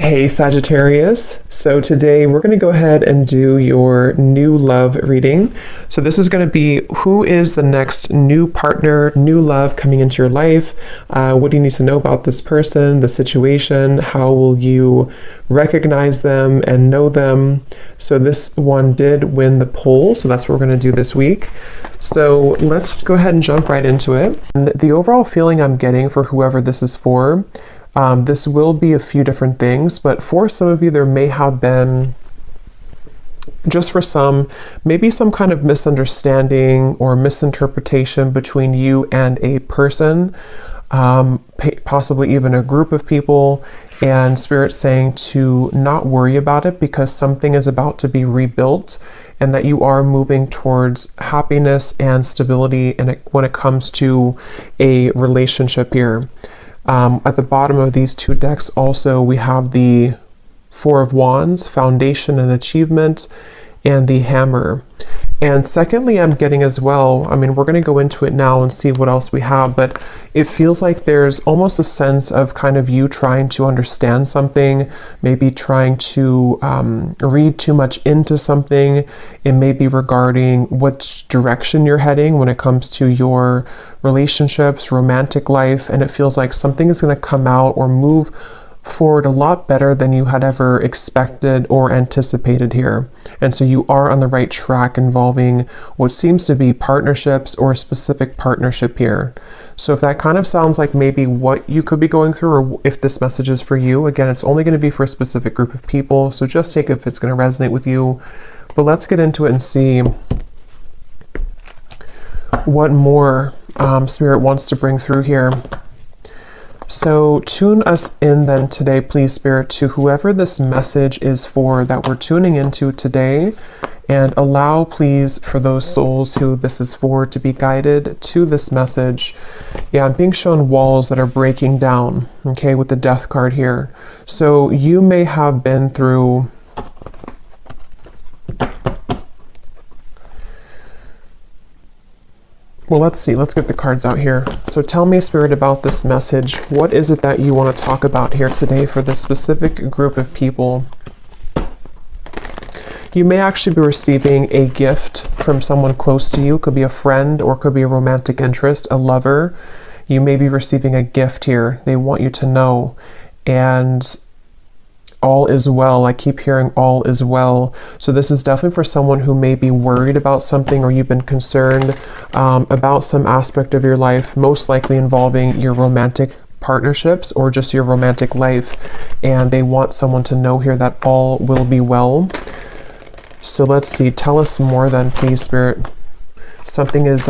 Hey Sagittarius, so today we're going to go ahead and do your new love reading. So this is going to be who is the next new partner, new love coming into your life. What do you need to know about this person, the situation? How will you recognize them and know them? So this one did win the poll, so that's what we're going to do this week. So let's go ahead and jump right into it. And the overall feeling I'm getting for whoever this is for, this will be a few different things, but for some of you, there may have been, just for some, maybe some kind of misunderstanding or misinterpretation between you and a person, possibly even a group of people, and Spirit saying to not worry about it because something is about to be rebuilt and that you are moving towards happiness and stability when it comes to a relationship here. At the bottom of these two decks also we have the Four of Wands, Foundation and Achievement, and the Hammer. And secondly, I'm getting as well, I mean, we're going to go into it now and see what else we have, but it feels like there's almost a sense of kind of you trying to understand something, maybe trying to read too much into something. It may be regarding which direction you're heading when it comes to your relationships, romantic life, and it feels like something is going to come out or move forward a lot better than you had ever expected or anticipated here. And so you are on the right track involving what seems to be partnerships or a specific partnership here. So if that kind of sounds like maybe what you could be going through, or if this message is for you, again, it's only going to be for a specific group of people. So just take it if it's going to resonate with you. But let's get into it and see what more Spirit wants to bring through here. So tune us in then today, please, Spirit, to whoever this message is for that we're tuning into today, and allow, please, for those souls who this is for to be guided to this message. Yeah, I'm being shown walls that are breaking down, okay, with the Death card here. So you may have been through well, let's see. Let's get the cards out here. So tell me, Spirit, about this message. What is it that you want to talk about here today for this specific group of people? You may actually be receiving a gift from someone close to you. Could be a friend or could be a romantic interest, a lover. You may be receiving a gift here. They want you to know. And all is well. I keep hearing all is well. So this is definitely for someone who may be worried about something, or you've been concerned about some aspect of your life, most likely involving your romantic partnerships or just your romantic life. And they want someone to know here that all will be well. So let's see. Tell us more then, please, Spirit. Something is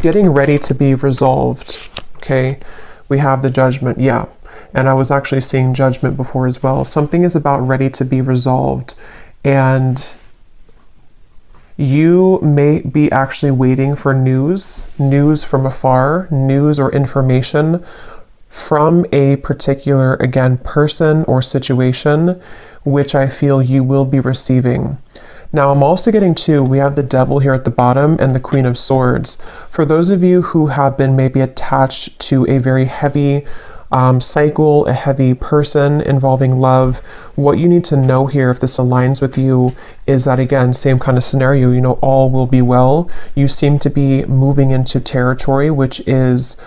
getting ready to be resolved. Okay. We have the Judgment. Yeah. And I was actually seeing Judgment before as well. Something is about ready to be resolved. And you may be actually waiting for news from afar, news or information from a particular, again, person or situation, which I feel you will be receiving. Now, I'm also getting we have the Devil here at the bottom and the Queen of Swords. For those of you who have been maybe attached to a very heavy cycle, a heavy person involving love, what you need to know here, if this aligns with you, is that, again, same kind of scenario, you know, all will be well. You seem to be moving into territory which is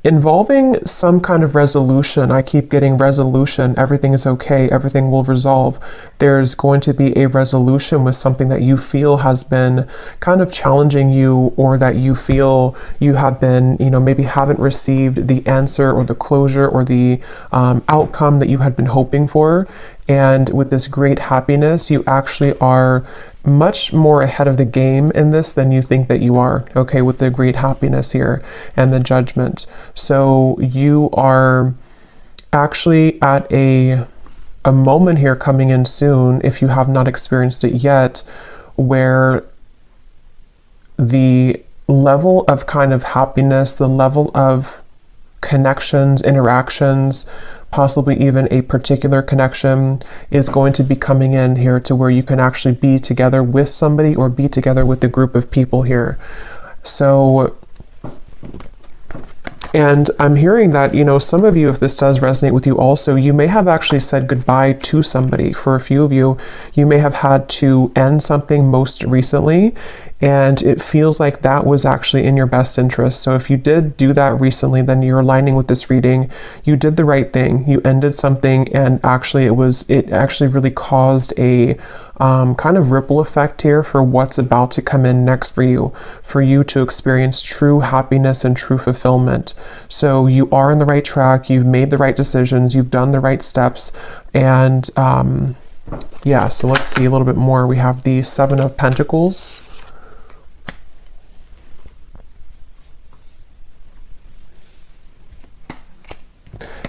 involving some kind of resolution. I keep getting resolution. Everything is okay. Everything will resolve. There's going to be a resolution with something that you feel has been kind of challenging you, or that you feel you have been, you know, maybe haven't received the answer or the closure or the outcome that you had been hoping for. And with this great happiness, you actually are much more ahead of the game in this than you think that you are, okay, with the great happiness here and the Judgment. So you are actually at a moment here coming in soon, if you have not experienced it yet, where the level of kind of happiness, the level of connections, interactions, possibly even a particular connection, is going to be coming in here to where you can actually be together with somebody or be together with a group of people here. So And I'm hearing that, you know, some of you, if this does resonate with you also, you may have actually said goodbye to somebody. For a few of you, you may have had to end something most recently, and it feels like that was actually in your best interest. So if you did do that recently, then you're aligning with this reading. You did the right thing. You ended something, and actually it actually really caused a kind of ripple effect here for what's about to come in next for you to experience true happiness and true fulfillment. So you are on the right track. You've made the right decisions. You've done the right steps. And yeah, so let's see a little bit more. We have the Seven of Pentacles.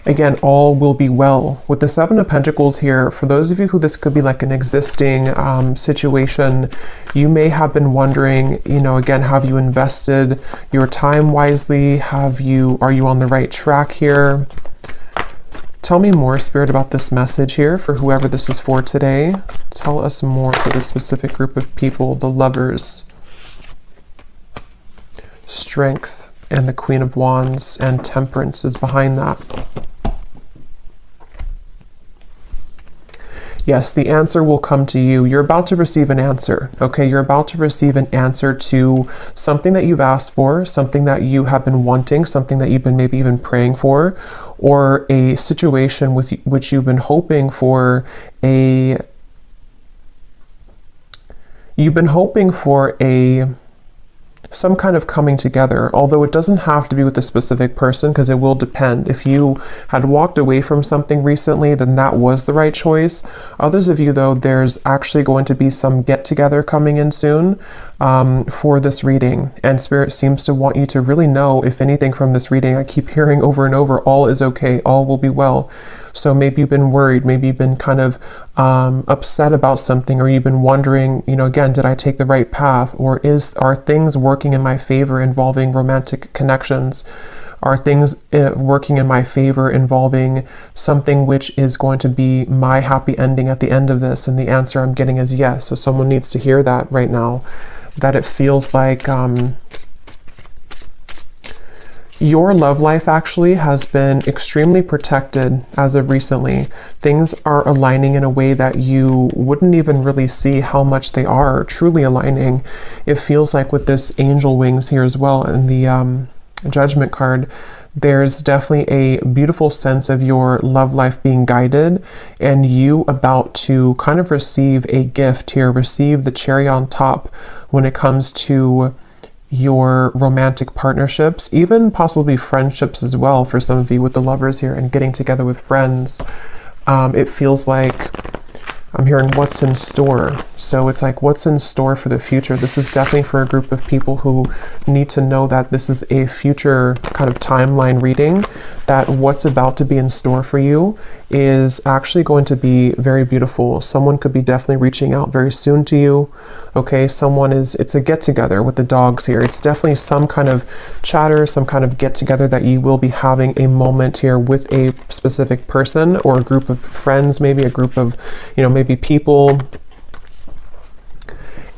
Again, all will be well. With the Seven of Pentacles here, for those of you who this could be like an existing situation, you may have been wondering, you know, again, have you invested your time wisely? Are you on the right track here? Tell me more, Spirit, about this message here for whoever this is for today. Tell us more for this specific group of people, the Lovers. Strength and the Queen of Wands and Temperance is behind that. Yes, the answer will come to you. You're about to receive an answer, okay? You're about to receive an answer to something that you've asked for, something that you have been wanting, something that you've been maybe even praying for, or a situation with which you've been hoping for some kind of coming together, although it doesn't have to be with a specific person, because it will depend. If you had walked away from something recently, then that was the right choice. Others of you, though, there's actually going to be some get-together coming in soon for this reading, and Spirit seems to want you to really know, if anything from this reading, I keep hearing over and over, all is okay, all will be well. So maybe you've been worried, maybe you've been kind of upset about something, or you've been wondering, you know, again, did I take the right path? Or are things working in my favor involving romantic connections? Are things working in my favor involving something which is going to be my happy ending at the end of this? And the answer I'm getting is yes. So someone needs to hear that right now, that it feels like your love life actually has been extremely protected as of recently. Things are aligning in a way that you wouldn't even really see how much they are truly aligning. It feels like with this angel wings here as well in the Judgment card, there's definitely a beautiful sense of your love life being guided, and you about to kind of receive a gift here, receive the cherry on top when it comes to your romantic partnerships, even possibly friendships as well for some of you with the Lovers here and getting together with friends. It feels like I'm hearing what's in store. So it's like what's in store for the future. This is definitely for a group of people who need to know that this is a future kind of timeline reading, that what's about to be in store for you is actually going to be very beautiful. Someone could be definitely reaching out very soon to you. Okay, it's a get together with the dogs here. It's definitely some kind of chatter, some kind of get together that you will be having a moment here with a specific person or a group of friends, maybe a group of, you know, maybe people.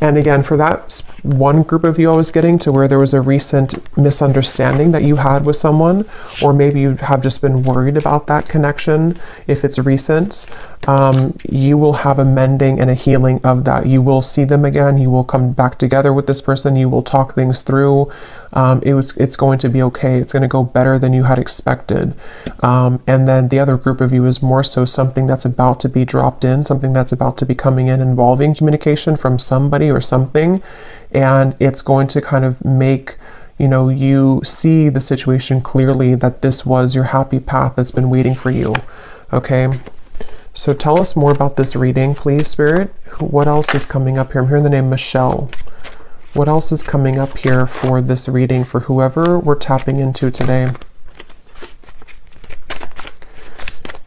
And again, for that one group of you I was getting to where there was a recent misunderstanding that you had with someone, or maybe you have just been worried about that connection, if it's recent, you will have a mending and a healing of that. You will see them again. You will come back together with this person. You will talk things through. It's going to be okay. It's going to go better than you had expected. And then the other group of you is more so something that's about to be dropped in, something that's about to be coming in involving communication from somebody or something. And it's going to kind of make, you know, you see the situation clearly, that this was your happy path that's been waiting for you. Okay. So tell us more about this reading, please, Spirit. What else is coming up here? I'm hearing the name Michelle. What else is coming up here for this reading for whoever we're tapping into today?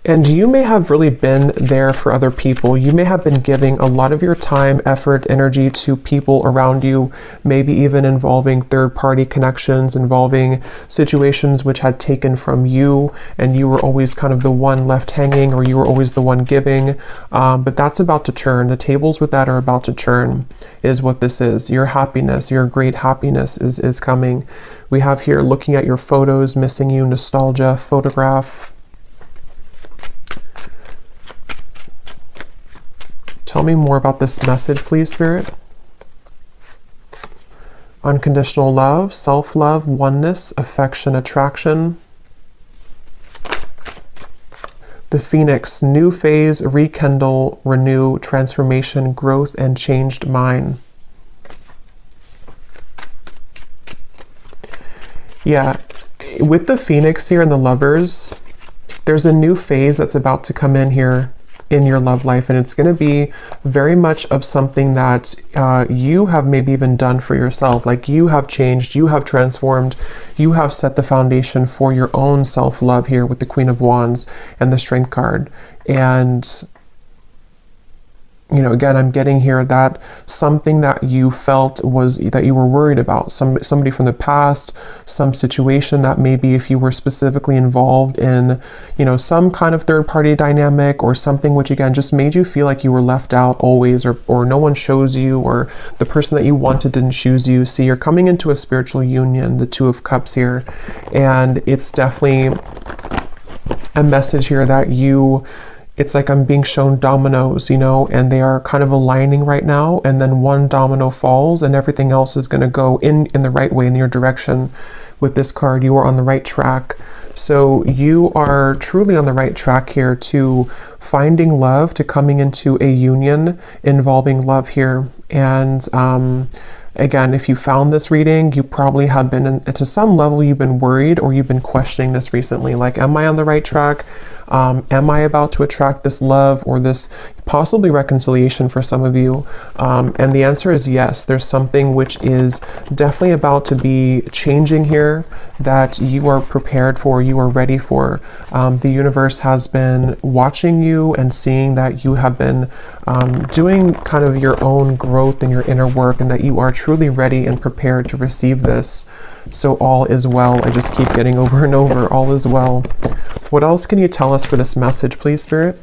And you may have really been there for other people. You may have been giving a lot of your time, effort, energy to people around you, maybe even involving third-party connections, involving situations which had taken from you, and you were always kind of the one left hanging, or you were always the one giving. But that's about to turn. The tables with that are about to turn, is what this is. Your happiness, your great happiness is coming. We have here looking at your photos, missing you, nostalgia, photograph. Tell me more about this message, please, Spirit. Unconditional love, self-love, oneness, affection, attraction. The Phoenix, new phase, rekindle, renew, transformation, growth, and changed mind. Yeah, with the Phoenix here and the Lovers, there's a new phase that's about to come in here in your love life, and it's going to be very much of something that you have maybe even done for yourself. Like, you have changed, you have transformed, you have set the foundation for your own self-love here with the Queen of Wands and the Strength card. And you know, again, I'm getting here that something that you felt was that you were worried about, somebody from the past, some situation that maybe if you were specifically involved in, you know, some kind of third party dynamic or something which again just made you feel like you were left out always, or no one chose you, or the person that you wanted didn't choose you. See, you're coming into a spiritual union, the Two of Cups here, and it's definitely a message here that it's like I'm being shown dominoes, you know, and they are kind of aligning right now, and then one domino falls and everything else is going to go in the right way, in your direction. With this card, you are on the right track. So you are truly on the right track here to finding love, to coming into a union involving love here. And again, if you found this reading, you probably have been, to some level, you've been worried or you've been questioning this recently. Like, am I on the right track? Am I about to attract this love or this possibly reconciliation for some of you? And the answer is yes. There's something which is definitely about to be changing here that you are prepared for, you are ready for. The universe has been watching you and seeing that you have been doing kind of your own growth and your inner work, and that you are truly ready and prepared to receive this. So all is well. I just keep getting over and over, all is well. What else can you tell us for this message, please, Spirit?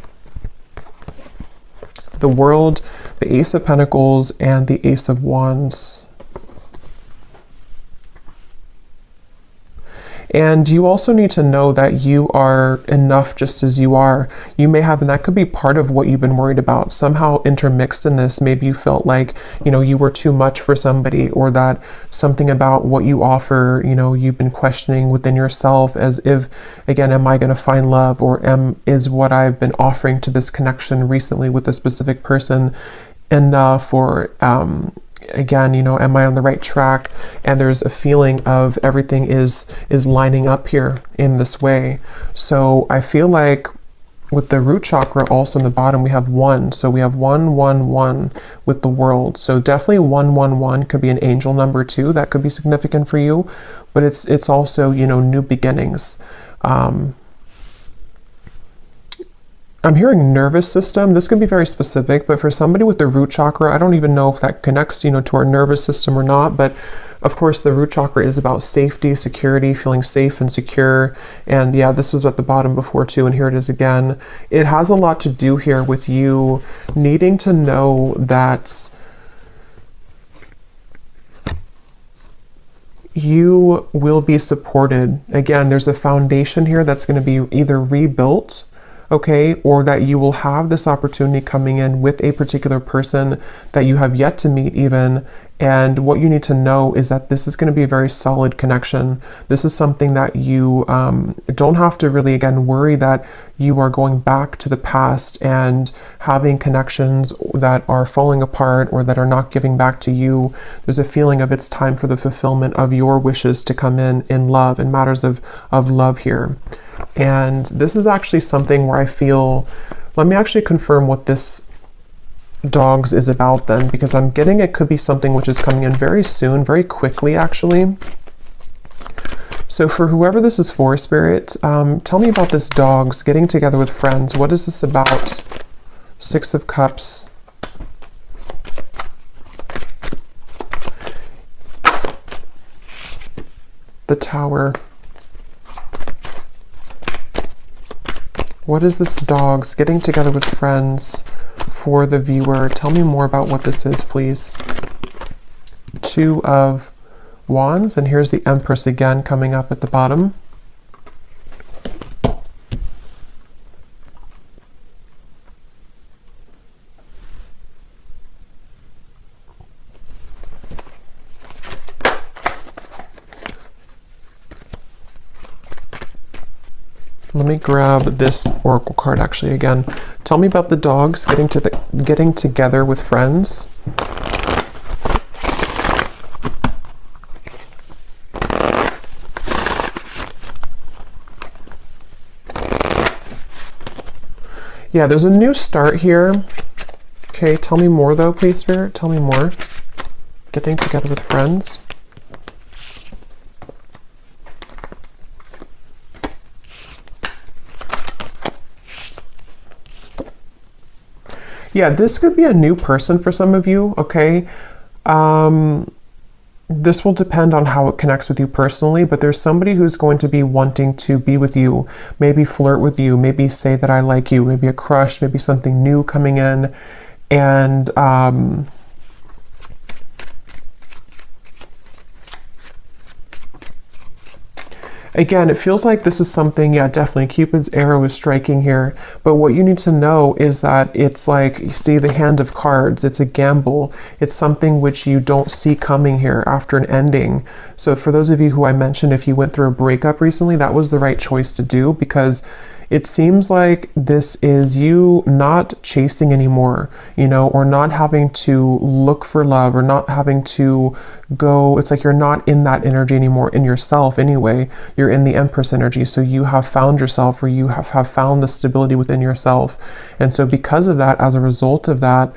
The World, the Ace of Pentacles, and the Ace of Wands. And you also need to know that you are enough just as you are. You may have, and that could be part of what you've been worried about. Somehow intermixed in this, maybe you felt like, you know, you were too much for somebody, or that something about what you offer, you know, you've been questioning within yourself, as if, again, am I going to find love, or is what I've been offering to this connection recently with a specific person enough, or again, you know, am I on the right track? And there's a feeling of everything is lining up here in this way. So I feel like with the root chakra also in the bottom, we have 1. So we have 1, 1, 1 with the World. So definitely 1, 1, 1 could be an angel number too. That could be significant for you, but it's also, you know, new beginnings. I'm hearing nervous system. This could be very specific, but for somebody with the root chakra, I don't even know if that connects, you know, to our nervous system or not. But of course, the root chakra is about safety, security, feeling safe and secure. And yeah, this was at the bottom before too, and here it is again. It has a lot to do here with you needing to know that you will be supported. Again, there's a foundation here that's going to be either rebuilt, okay, or that you will have this opportunity coming in with a particular person that you have yet to meet even. And what you need to know is that this is going to be a very solid connection. This is something that you don't have to really, again, worry that you are going back to the past and having connections that are falling apart or that are not giving back to you. There's a feeling of it's time for the fulfillment of your wishes to come in love, in matters of love here. And this is actually something where I feel, let me actually confirm what this dogs is about then, because I'm getting it could be something which is coming in very soon, very quickly actually. So for whoever this is for, Spirit, tell me about this dogs getting together with friends. What is this about? Six of Cups. The Tower. What is this dogs getting together with friends for the viewer? Tell me more about what this is, please. Two of Wands, and here's the Empress again coming up at the bottom. Let me grab this oracle card actually again. Tell me about the dogs getting together with friends. Yeah, there's a new start here. Okay, tell me more though, please, Spirit. Tell me more. Getting together with friends. Yeah, this could be a new person for some of you, okay? This will depend on how it connects with you personally, but there's somebody who's going to be wanting to be with you, maybe flirt with you, maybe say that I like you, maybe a crush, maybe something new coming in. And again, it feels like this is something, yeah, definitely Cupid's arrow is striking here. But what you need to know is that it's like, you see the hand of cards, it's a gamble. It's something which you don't see coming here after an ending. So for those of you who I mentioned, if you went through a breakup recently, that was the right choice to do, because it seems like this is you not chasing anymore, you know, or not having to look for love, or not having to go, it's like you're not in that energy anymore in yourself anyway. You're in the Empress energy. So you have found yourself, or you have found the stability within yourself. And so because of that, as a result of that,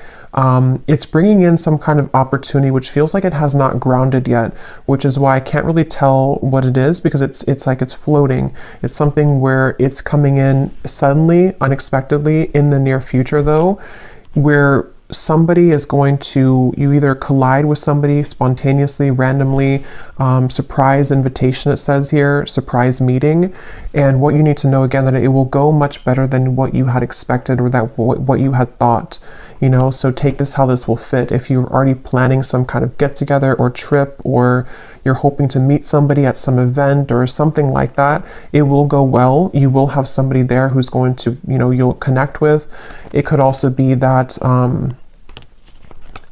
it's bringing in some kind of opportunity which feels like it has not grounded yet, which is why I can't really tell what it is, because it's like it's floating. It's something where it's coming in suddenly, unexpectedly in the near future though, where somebody is going to, you either collide with somebody spontaneously, randomly, surprise invitation, it says here, surprise meeting. And what you need to know again, that it will go much better than what you had expected, or that what you had thought. You know, so take this how this will fit. If you're already planning some kind of get together or trip, or you're hoping to meet somebody at some event or something like that, it will go well. You will have somebody there who's going to, you know, you'll connect with. It could also be that,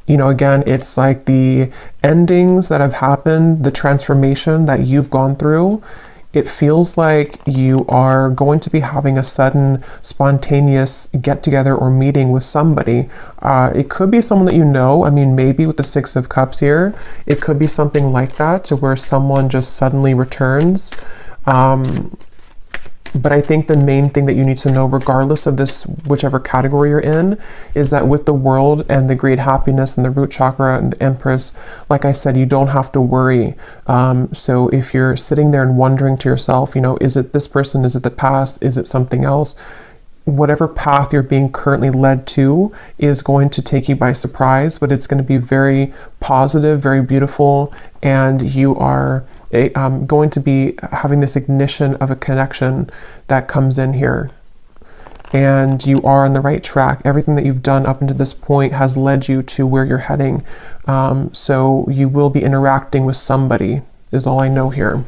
you know, again, it's like the endings that have happened, the transformation that you've gone through. It feels like you are going to be having a sudden spontaneous get together or meeting with somebody. It could be someone that you know. I mean, maybe with the Six of Cups here, it could be something like that, to where someone just suddenly returns. But I think the main thing that you need to know, regardless of this, whichever category you're in, is that with the World and the great happiness and the root chakra and the Empress, like I said, you don't have to worry. So if you're sitting there and wondering to yourself, you know, is it this person? Is it the past? Is it something else? Whatever path you're being currently led to is going to take you by surprise, but it's going to be very positive, very beautiful, and you are going to be having this ignition of a connection that comes in here. And you are on the right track. Everything that you've done up until this point has led you to where you're heading. So you will be interacting with somebody, is all I know here.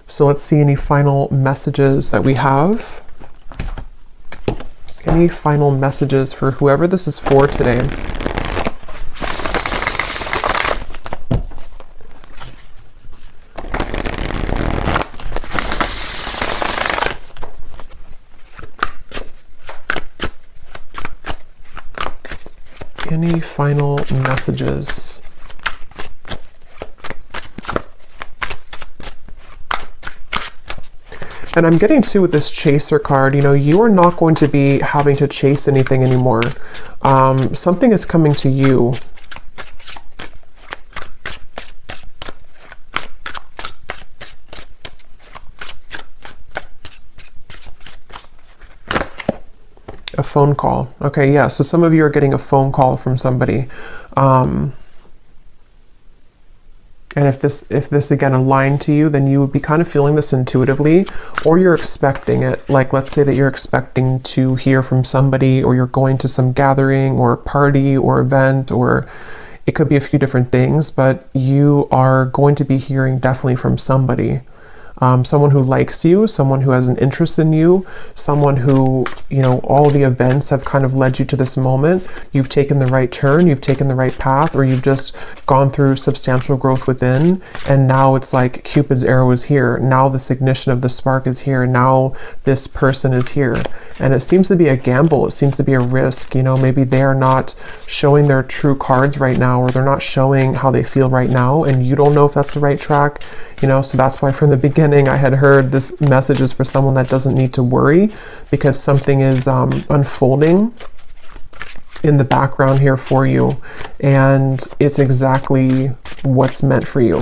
So let's see any final messages that we have. Any final messages for whoever this is for today? Any final messages? And I'm getting too with this chaser card, you know, you are not going to be having to chase anything anymore. Something is coming to you. A phone call. Okay, yeah, so some of you are getting a phone call from somebody. And if this again aligned to you, then you would be kind of feeling this intuitively, or you're expecting it. Like, let's say that you're expecting to hear from somebody, or you're going to some gathering or party or event, or it could be a few different things, but you are going to be hearing definitely from somebody. Someone who likes you, someone who has an interest in you, someone who, you know, all the events have kind of led you to this moment. You've taken the right turn, you've taken the right path, or you've just gone through substantial growth within, and now it's like Cupid's arrow is here. Now this ignition of the spark is here. Now this person is here. And it seems to be a gamble. It seems to be a risk. You know, maybe they're not showing their true cards right now, or they're not showing how they feel right now, and you don't know if that's the right track. You know, so that's why from the beginning I had heard this message is for someone that doesn't need to worry, because something is unfolding in the background here for you, and it's exactly what's meant for you.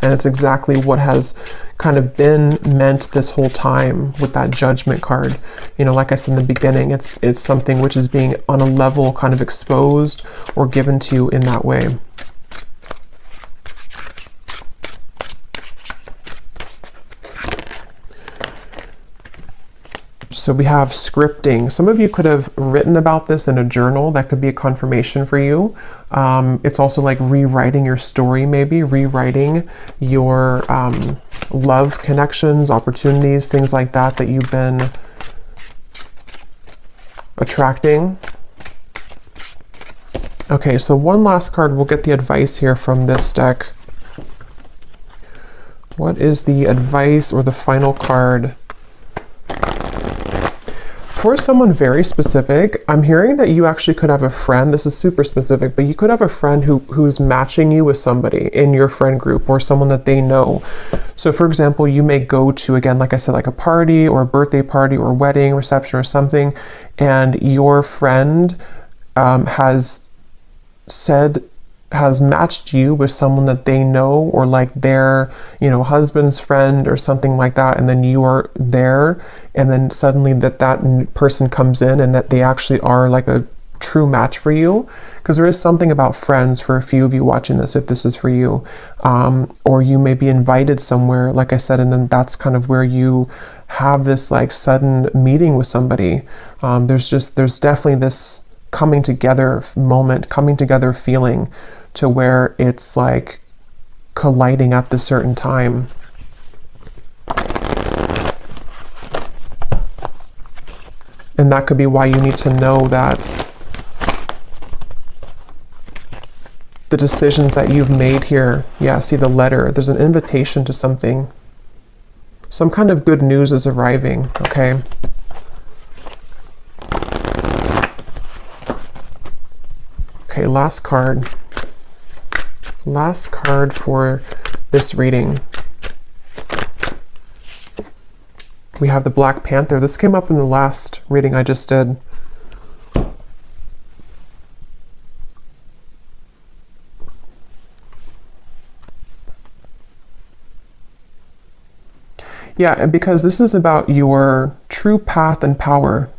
And it's exactly what has kind of been meant this whole time with that Judgment card. You know, like I said in the beginning, it's something which is being on a level kind of exposed or given to you in that way. So we have scripting. Some of you could have written about this in a journal. That could be a confirmation for you. It's also like rewriting your story, maybe rewriting your love connections, opportunities, things like that that you've been attracting. Okay, so one last card. We'll get the advice here from this deck. What is the advice or the final card? For someone very specific, I'm hearing that you actually could have a friend. This is super specific, but you could have a friend who's matching you with somebody in your friend group, or someone that they know. So for example, you may go to, again, like I said, like a party or a birthday party or wedding reception or something, and your friend has matched you with someone that they know, or like their, you know, husband's friend or something like that, and then you are there, and then suddenly that person comes in and that they actually are like a true match for you. Because there is something about friends for a few of you watching this, if this is for you, or you may be invited somewhere, like I said, and then that's kind of where you have this like sudden meeting with somebody. There's definitely this coming together moment, coming together feeling, to where it's like colliding at this certain time. And that could be why you need to know that the decisions that you've made here, yeah, see the letter, there's an invitation to something. Some kind of good news is arriving, okay? Okay, last card. Last card for this reading. We have the Black Panther. This came up in the last reading I just did. Yeah, and because this is about your true path and power.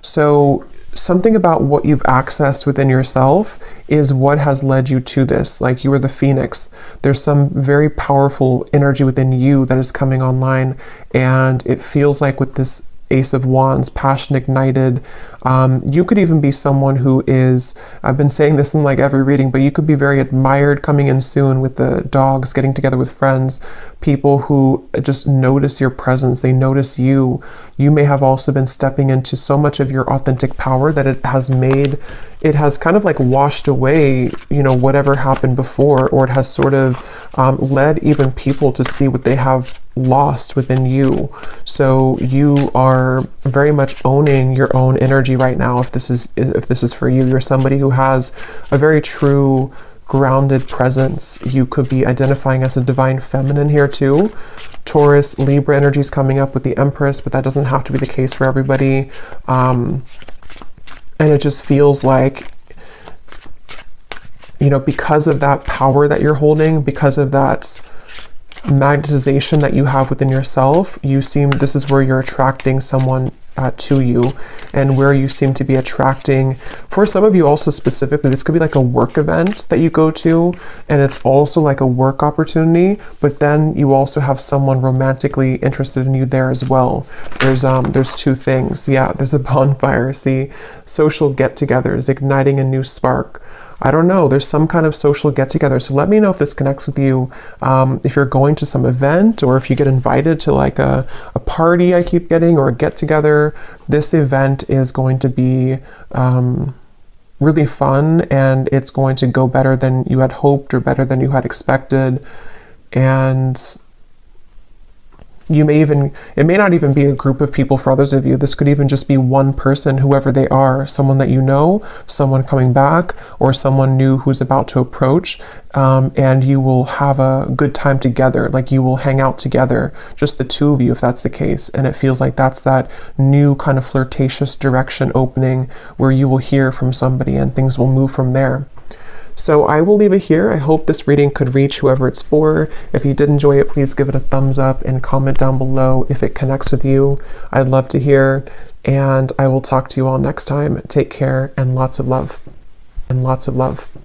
So something about what you've accessed within yourself is what has led you to this. Like, you are the phoenix. There's some very powerful energy within you that is coming online, and it feels like with this Ace of Wands, passion ignited. You could even be someone who is, I've been saying this in like every reading, but you could be very admired coming in soon with the dogs, getting together with friends, people who just notice your presence, they notice you. You may have also been stepping into so much of your authentic power that it has kind of like washed away, you know, whatever happened before, or it has sort of led even people to see what they have lost within you. So you are very much owning your own energy right now. If this is for you, you're somebody who has a very true grounded presence. You could be identifying as a divine feminine here too. Taurus, Libra energy is coming up with the Empress, but that doesn't have to be the case for everybody. And it just feels like, you know, because of that power that you're holding, because of that magnetization that you have within yourself, this is where you're attracting someone to you, and where you seem to be attracting. For some of you also specifically, this could be like a work event that you go to, and it's also like a work opportunity, but then you also have someone romantically interested in you there as well. There's two things. Yeah, there's a bonfire. See, social get-togethers, igniting a new spark. I don't know, there's some kind of social get-together. So let me know if this connects with you. If you're going to some event, or if you get invited to like a party I keep getting, or a get-together, this event is going to be really fun, and it's going to go better than you had hoped or better than you had expected. And it may not even be a group of people for others of you. This could even just be one person, whoever they are, someone that you know, someone coming back, or someone new who's about to approach, and you will have a good time together. Like, you will hang out together, just the two of you, if that's the case. And it feels like that's that new kind of flirtatious direction opening, where you will hear from somebody and things will move from there. So I will leave it here. I hope this reading could reach whoever it's for. If you did enjoy it, please give it a thumbs up and comment down below if it connects with you. I'd love to hear, and I will talk to you all next time. Take care, and lots of love. And lots of love.